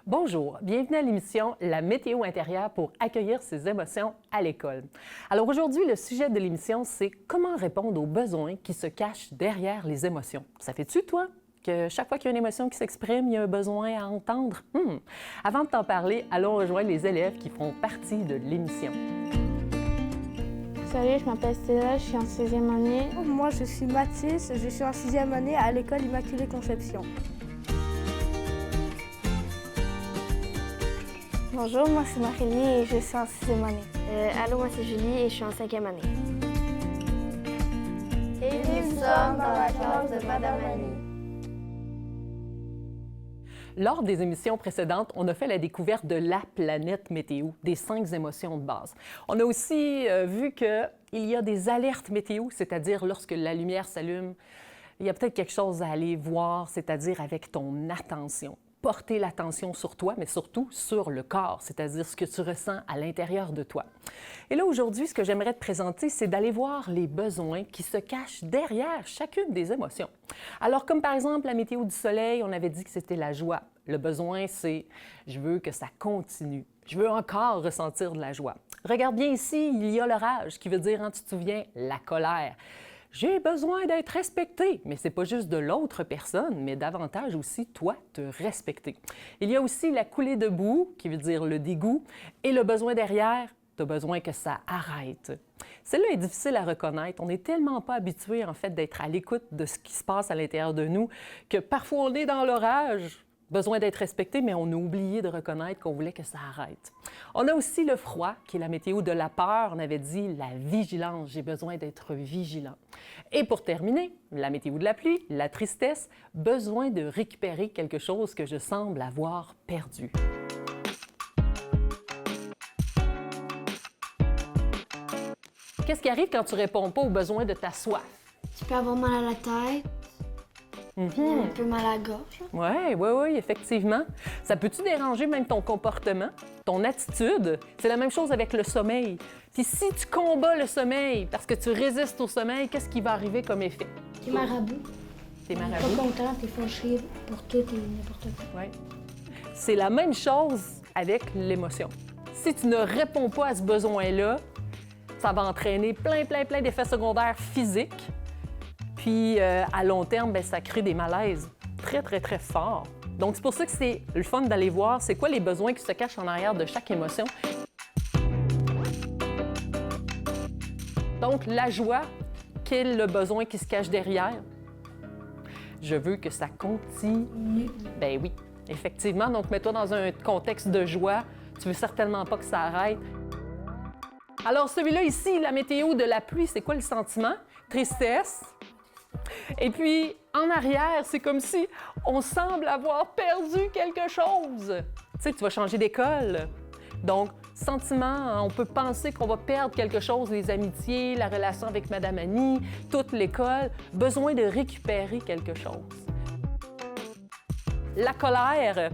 Bonjour, bienvenue à l'émission La météo intérieure pour accueillir ses émotions à l'école. Alors aujourd'hui, le sujet de l'émission, c'est comment répondre aux besoins qui se cachent derrière les émotions. Ça fait-tu, toi, que chaque fois qu'il y a une émotion qui s'exprime, il y a un besoin à entendre? Avant de t'en parler, allons rejoindre les élèves qui feront partie de l'émission. Salut, je m'appelle Stella, je suis en 6e année. Moi, je suis Mathis, je suis en 6e année à l'école Immaculée Conception. Bonjour, moi c'est Marélie et je suis en 6e année. Allô, moi c'est Julie et je suis en 5e année. Et nous sommes dans la classe de Madame Annie. Lors des émissions précédentes, on a fait la découverte de la planète météo, des 5 émotions de base. On a aussi vu qu'il y a des alertes météo, c'est-à-dire lorsque la lumière s'allume, il y a peut-être quelque chose à aller voir, c'est-à-dire avec ton attention. Porter l'attention sur toi, mais surtout sur le corps, c'est-à-dire ce que tu ressens à l'intérieur de toi. Et là, aujourd'hui, ce que j'aimerais te présenter, c'est d'aller voir les besoins qui se cachent derrière chacune des émotions. Alors, comme par exemple la météo du soleil, on avait dit que c'était la joie. Le besoin, c'est « je veux que ça continue ». Je veux encore ressentir de la joie. Regarde bien ici, il y a l'orage, qui veut dire, tu te souviens, la colère. J'ai besoin d'être respecté, mais c'est pas juste de l'autre personne, mais davantage aussi toi te respecter. Il y a aussi la coulée de boue, qui veut dire le dégoût, et le besoin derrière, tu as besoin que ça arrête. Celle-là est difficile à reconnaître. On n'est tellement pas habitué en fait d'être à l'écoute de ce qui se passe à l'intérieur de nous que parfois on est dans l'orage. Besoin d'être respecté, mais on a oublié de reconnaître qu'on voulait que ça arrête. On a aussi le froid, qui est la météo de la peur. On avait dit la vigilance, j'ai besoin d'être vigilant. Et pour terminer, la météo de la pluie, la tristesse, besoin de récupérer quelque chose que je semble avoir perdu. Qu'est-ce qui arrive quand tu ne réponds pas aux besoins de ta soif? Tu peux avoir mal à la tête, un peu mal à la gorge. Oui, effectivement. Ça peut-tu déranger même ton comportement, ton attitude? C'est la même chose avec le sommeil. Puis si tu combats le sommeil parce que tu résistes au sommeil, qu'est-ce qui va arriver comme effet? T'es marabout. T'es T'es marabout. pas content, t'es fâché pour tout et n'importe quoi. Oui. C'est la même chose avec l'émotion. Si tu ne réponds pas à ce besoin-là, ça va entraîner plein d'effets secondaires physiques. Puis, à long terme, ça crée des malaises très forts. Donc, c'est pour ça que c'est le fun d'aller voir c'est quoi les besoins qui se cachent en arrière de chaque émotion. Donc, la joie, quel est le besoin qui se cache derrière? Je veux que ça continue. Ben oui, effectivement. Donc, mets-toi dans un contexte de joie. Tu veux certainement pas que ça arrête. Alors, celui-là ici, la météo de la pluie, c'est quoi le sentiment? Tristesse. Et puis, en arrière, c'est comme si on semble avoir perdu quelque chose. Tu sais, tu vas changer d'école. Donc, sentiment, on peut penser qu'on va perdre quelque chose, les amitiés, la relation avec Madame Annie, toute l'école. Besoin de récupérer quelque chose. La colère,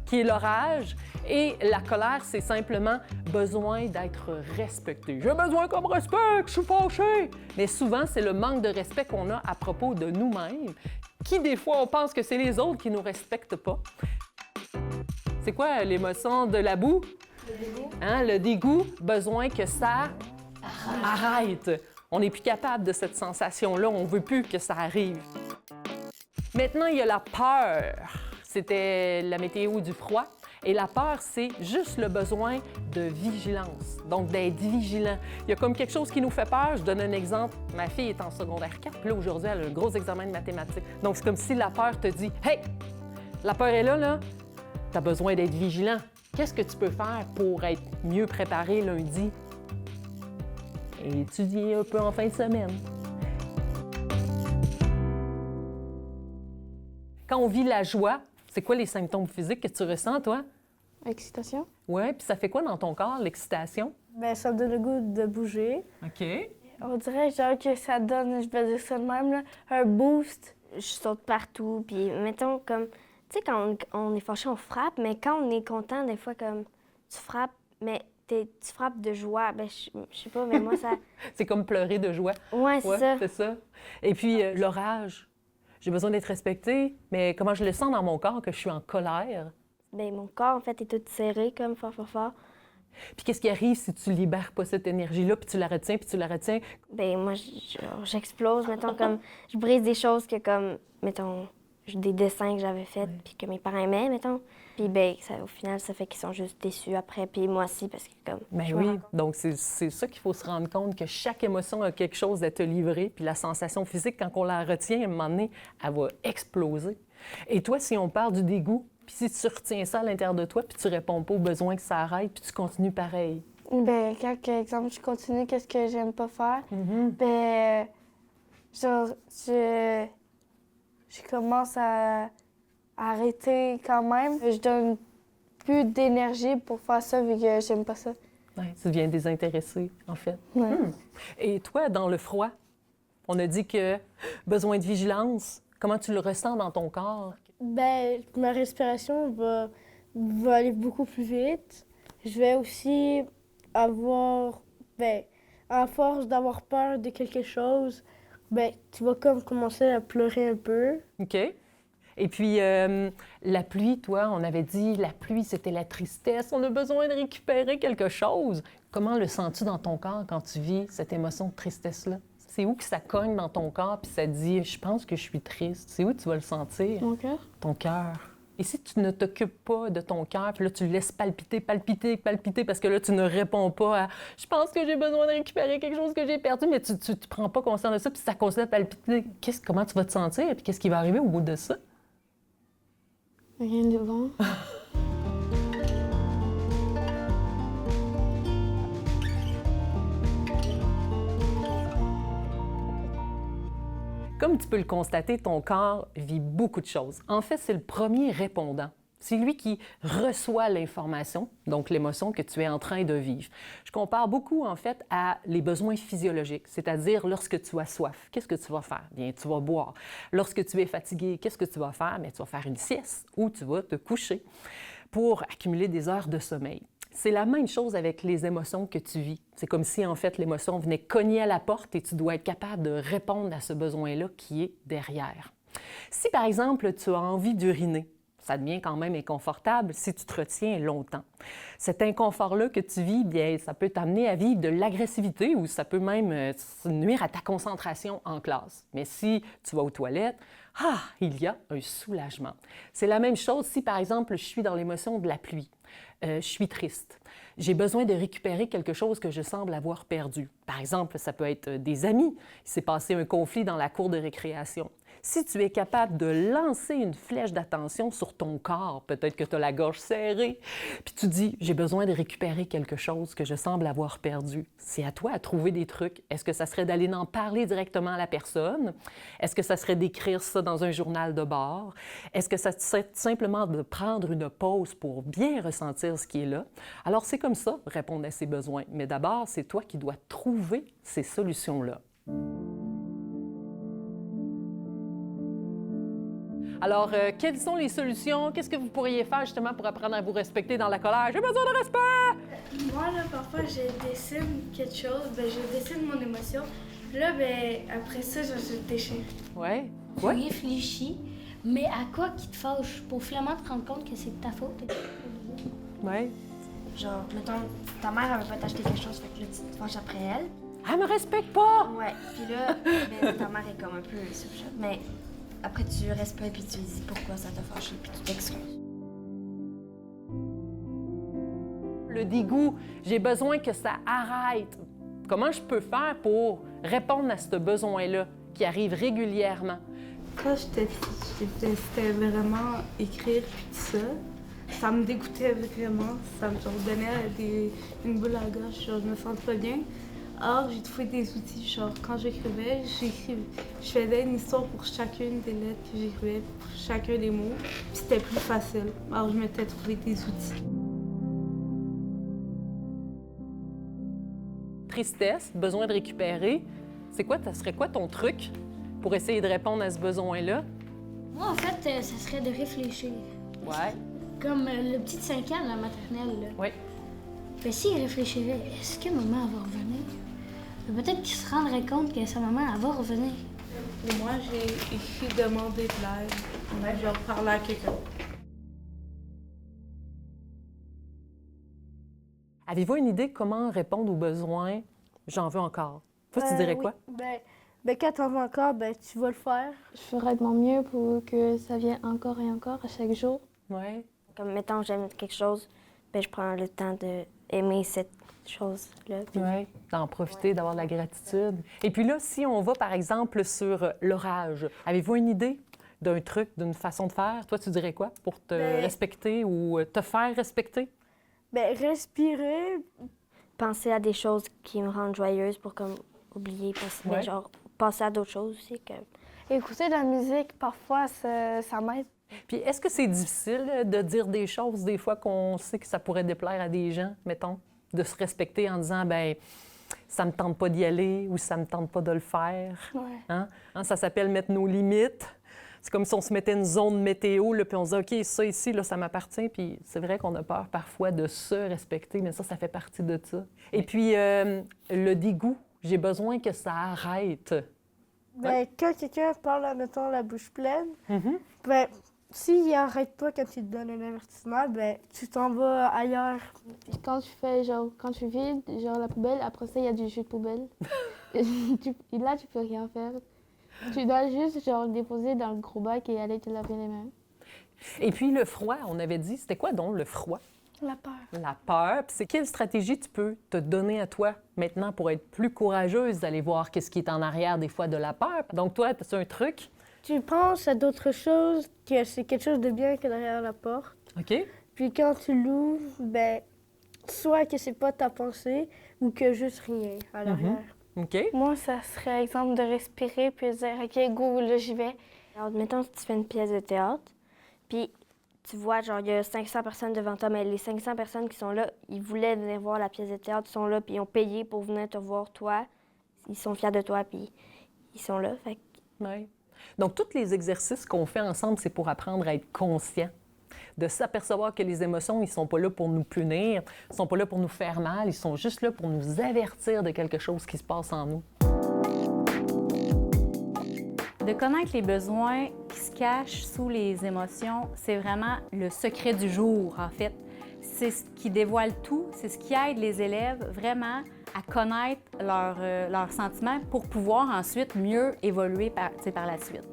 qui est l'orage, et la colère, c'est simplement besoin d'être respecté. J'ai besoin qu'on me respecte, je suis fâché. Mais souvent, c'est le manque de respect qu'on a à propos de nous-mêmes, qui des fois, on pense que c'est les autres qui ne nous respectent pas. C'est quoi l'émotion de la boue? Le dégoût. Le dégoût, besoin que ça arrête. On n'est plus capable de cette sensation-là, on ne veut plus que ça arrive. Maintenant, il y a la peur. C'était la météo du froid. Et la peur, c'est juste le besoin de vigilance, donc d'être vigilant. Il y a comme quelque chose qui nous fait peur. Je donne un exemple. Ma fille est en secondaire 4, puis là, aujourd'hui, elle a un gros examen de mathématiques. Donc, c'est comme si la peur te dit « Hey, la peur est là, tu as besoin d'être vigilant. Qu'est-ce que tu peux faire pour être mieux préparé lundi? » Et étudier un peu en fin de semaine. Quand on vit la joie, c'est quoi les symptômes physiques que tu ressens, toi? Excitation. Oui, puis ça fait quoi dans ton corps, l'excitation? Ça me donne le goût de bouger. OK. On dirait genre que ça donne, je vais dire ça de même, là, un boost. Je saute partout, puis mettons comme... Tu sais, quand on est fâché, on frappe, mais quand on est content, des fois, comme, tu frappes, mais tu frappes de joie. Je sais pas, mais moi, ça... C'est comme pleurer de joie. Ouais, c'est ça. C'est ça. Et puis, l'orage. J'ai besoin d'être respectée, mais comment je le sens dans mon corps que je suis en colère? ben, mon corps, en fait, est tout serré, comme fort, fort, fort. Puis qu'est-ce qui arrive si tu libères pas cette énergie-là, puis tu la retiens, puis tu la retiens? Ben, moi, j'explose, mettons, comme, je brise des choses que, comme, mettons, des dessins que j'avais faits, puis que mes parents aimaient, mettons. Puis, ben, au final, ça fait qu'ils sont juste déçus après, puis moi aussi, parce que, comme... Ben oui, donc c'est ça qu'il faut se rendre compte, que chaque émotion a quelque chose à te livrer, puis la sensation physique, quand on la retient, à un moment donné, elle va exploser. Et toi, si on parle du dégoût, puis si tu retiens ça à l'intérieur de toi, puis tu réponds pas aux besoins que ça arrête, puis tu continues pareil. Ben, quand, par exemple, je continue qu'est-ce que j'aime pas faire, ben, genre, je commence à arrêter quand même. Je donne plus d'énergie pour faire ça vu que j'aime pas ça. Ouais, tu deviens désintéressé, en fait. Ouais. Et toi, dans le froid, on a dit que besoin de vigilance. Comment tu le ressens dans ton corps? Ben, ma respiration va aller beaucoup plus vite. Je vais aussi avoir, ben, à force d'avoir peur de quelque chose, ben, tu vas comme commencer à pleurer un peu. OK. Et puis, la pluie, toi, on avait dit, la pluie, c'était la tristesse. On a besoin de récupérer quelque chose. Comment le sens-tu dans ton corps quand tu vis cette émotion de tristesse-là? C'est où que ça cogne dans ton corps puis ça te dit « je pense que je suis triste ». C'est où tu vas le sentir? Mon cœur? Ton cœur. Et si tu ne t'occupes pas de ton cœur, puis là, tu le laisses palpiter, palpiter, palpiter, parce que là, tu ne réponds pas à « je pense que j'ai besoin de récupérer quelque chose que j'ai perdu », mais tu ne prends pas conscience de ça, puis ça continue à palpiter. Comment tu vas te sentir, puis qu'est-ce qui va arriver au bout de ça? Rien de bon. Comme tu peux le constater, ton corps vit beaucoup de choses. En fait, c'est le premier répondant. C'est lui qui reçoit l'information, donc l'émotion que tu es en train de vivre. Je compare beaucoup, en fait, à les besoins physiologiques, c'est-à-dire lorsque tu as soif, qu'est-ce que tu vas faire? Bien, tu vas boire. Lorsque tu es fatigué, qu'est-ce que tu vas faire? Bien, tu vas faire une sieste ou tu vas te coucher pour accumuler des heures de sommeil. C'est la même chose avec les émotions que tu vis. C'est comme si, en fait, l'émotion venait cogner à la porte et tu dois être capable de répondre à ce besoin-là qui est derrière. Si, par exemple, tu as envie d'uriner, ça devient quand même inconfortable si tu te retiens longtemps. Cet inconfort-là que tu vis, bien, ça peut t'amener à vivre de l'agressivité ou ça peut même nuire à ta concentration en classe. Mais si tu vas aux toilettes, il y a un soulagement. C'est la même chose si, par exemple, je suis dans l'émotion de la pluie. Je suis triste. J'ai besoin de récupérer quelque chose que je semble avoir perdu. Par exemple, ça peut être des amis. Il s'est passé un conflit dans la cour de récréation. Si tu es capable de lancer une flèche d'attention sur ton corps, peut-être que tu as la gorge serrée, puis tu dis « j'ai besoin de récupérer quelque chose que je semble avoir perdu », c'est à toi à trouver des trucs. Est-ce que ça serait d'aller en parler directement à la personne? Est-ce que ça serait d'écrire ça dans un journal de bord? Est-ce que ça serait simplement de prendre une pause pour bien ressentir ce qui est là? Alors, c'est comme ça, répondre à ses besoins. Mais d'abord, c'est toi qui dois trouver ces solutions-là. Alors, quelles sont les solutions? Qu'est-ce que vous pourriez faire justement pour apprendre à vous respecter dans la colère? J'ai besoin de respect! Moi, là, parfois, je dessine quelque chose, ben, je dessine mon émotion. Là, ben, après ça, je le déchire. Oui. Tu réfléchis, mais à quoi qui te fâche pour finalement te rendre compte que c'est de ta faute? Oui. Genre, mettons, ta mère, elle veut pas t'acheter quelque chose, fait que là, tu te fâches après elle. Elle me respecte pas! Ouais, puis là, ben, ta mère est comme un peu subchoc, mais après, tu respectes puis tu lui dis pourquoi ça t'a fâché, puis tu t'excuses. Le dégoût, j'ai besoin que ça arrête. Comment je peux faire pour répondre à ce besoin-là qui arrive régulièrement? Quand j'étais petite, je détestais vraiment écrire puis tout ça. Ça me dégoûtait vraiment. Ça me donnait une boule à la gorge. Genre, je me sentais pas bien. Alors, j'ai trouvé des outils. Genre, quand j'écrivais, je faisais une histoire pour chacune des lettres que j'écrivais, pour chacun des mots. Puis c'était plus facile. Alors, je m'étais trouvé des outils. Tristesse, besoin de récupérer. Ça serait quoi ton truc pour essayer de répondre à ce besoin-là? Moi, en fait, ça serait de réfléchir. Ouais. Comme le petit de 5 ans, la maternelle. Là. Oui. Ben, s'il réfléchirait, est-ce que maman elle va revenir? Ben, peut-être qu'il se rendrait compte que sa maman elle va revenir. Et moi, j'ai écrit demander de l'aide. Genre, parler à quelqu'un. Avez-vous une idée comment répondre aux besoins « j'en veux encore ». Toi, tu dirais Oui. quoi? Quand t'en veux encore, tu vas le faire. Je ferais de mon mieux pour que ça vienne encore et encore à chaque jour. Oui. Comme, mettons, j'aime quelque chose, je prends le temps d'aimer cette chose-là. Puis Oui, d'en profiter, d'avoir de la gratitude. Et puis là, si on va, par exemple, sur l'orage, avez-vous une idée d'un truc, d'une façon de faire? Toi, tu dirais quoi pour te respecter ou te faire respecter? Respirer. penser à des choses qui me rendent joyeuse pour comme oublier, Ouais. genre penser à d'autres choses aussi. Écouter de la musique, parfois, ça m'aide. Puis est-ce que c'est difficile de dire des choses des fois qu'on sait que ça pourrait déplaire à des gens, mettons, de se respecter en disant, ben ça me tente pas d'y aller ou ça me tente pas de le faire? Ouais. Hein? Ça s'appelle mettre nos limites. C'est comme si on se mettait une zone météo, là, puis on se dit, OK, ça ici, là, ça m'appartient. Puis c'est vrai qu'on a peur parfois de se respecter, mais ça fait partie de ça. Et puis, le dégoût, j'ai besoin que ça arrête. Quand quelqu'un parle, mettons, la bouche pleine, Mhm. s'il n'arrête pas quand il te donne un avertissement, tu t'en vas ailleurs. Puis quand tu vides, la poubelle, après ça, il y a du jus de poubelle. Et là, tu peux rien faire. Tu dois juste, le déposer dans le gros bac et aller te laver les mains. Et puis le froid, on avait dit, c'était quoi donc le froid? La peur. La peur. Puis c'est quelle stratégie tu peux te donner à toi maintenant pour être plus courageuse d'aller voir qu'est-ce qui est en arrière des fois de la peur? Donc toi, as-tu un truc? Tu penses à d'autres choses, que c'est quelque chose de bien que derrière la porte. OK? Puis quand tu l'ouvres, soit que c'est pas ta pensée ou que juste rien à l'arrière. OK? Moi, ça serait exemple de respirer puis de dire OK, go, là, j'y vais. Alors, mettons, si tu fais une pièce de théâtre, puis tu vois, il y a 500 personnes devant toi, mais les 500 personnes qui sont là, ils voulaient venir voir la pièce de théâtre, ils sont là, puis ils ont payé pour venir te voir, toi. Ils sont fiers de toi, puis ils sont là. Fait que Oui. Donc, tous les exercices qu'on fait ensemble, c'est pour apprendre à être conscient, de s'apercevoir que les émotions, ils ne sont pas là pour nous punir, ils ne sont pas là pour nous faire mal, ils sont juste là pour nous avertir de quelque chose qui se passe en nous. De connaître les besoins qui se cachent sous les émotions, c'est vraiment le secret du jour, en fait. C'est ce qui dévoile tout, c'est ce qui aide les élèves vraiment à connaître leurs sentiments pour pouvoir ensuite mieux évoluer par la suite.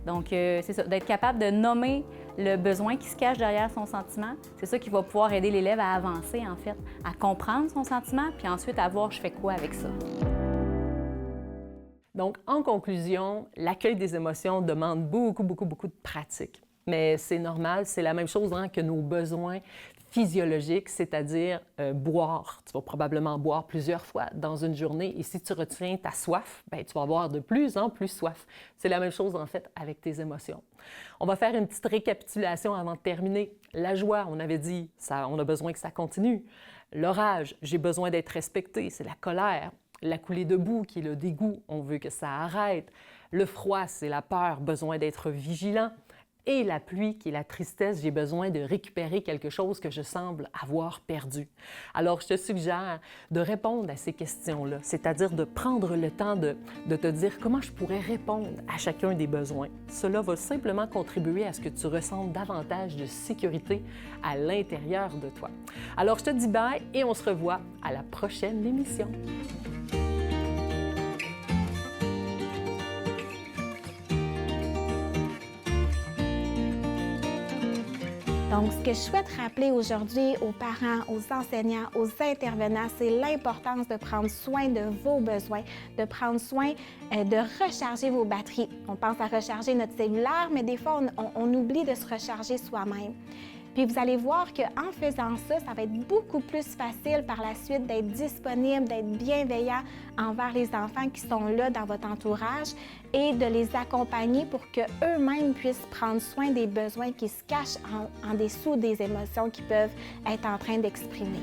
Donc, c'est ça, d'être capable de nommer le besoin qui se cache derrière son sentiment, c'est ça qui va pouvoir aider l'élève à avancer, en fait, à comprendre son sentiment, puis ensuite à voir je fais quoi avec ça. Donc, en conclusion, l'accueil des émotions demande beaucoup de pratique. Mais c'est normal, c'est la même chose que nos besoins physiologiques, c'est-à-dire boire. Tu vas probablement boire plusieurs fois dans une journée et si tu retiens ta soif, tu vas avoir de plus en plus soif. C'est la même chose, en fait, avec tes émotions. On va faire une petite récapitulation avant de terminer. La joie, on avait dit, on a besoin que ça continue. L'orage, j'ai besoin d'être respecté, c'est la colère. La coulée de boue, qui est le dégoût, on veut que ça arrête. Le froid, c'est la peur, besoin d'être vigilant. Et la pluie, qui est la tristesse, j'ai besoin de récupérer quelque chose que je semble avoir perdu. Alors, je te suggère de répondre à ces questions-là, c'est-à-dire de prendre le temps de te dire comment je pourrais répondre à chacun des besoins. Cela va simplement contribuer à ce que tu ressentes davantage de sécurité à l'intérieur de toi. Alors, je te dis bye et on se revoit à la prochaine émission. Donc, ce que je souhaite rappeler aujourd'hui aux parents, aux enseignants, aux intervenants, c'est l'importance de prendre soin de vos besoins, de prendre soin de recharger vos batteries. On pense à recharger notre cellulaire, mais des fois, on oublie de se recharger soi-même. Puis vous allez voir qu'en faisant ça, ça va être beaucoup plus facile par la suite d'être disponible, d'être bienveillant envers les enfants qui sont là dans votre entourage et de les accompagner pour qu'eux-mêmes puissent prendre soin des besoins qui se cachent en dessous des émotions qu'ils peuvent être en train d'exprimer.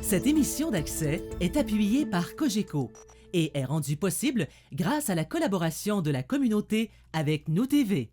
Cette émission d'Accès est appuyée par Cogeco et est rendue possible grâce à la collaboration de la communauté avec Nous TV.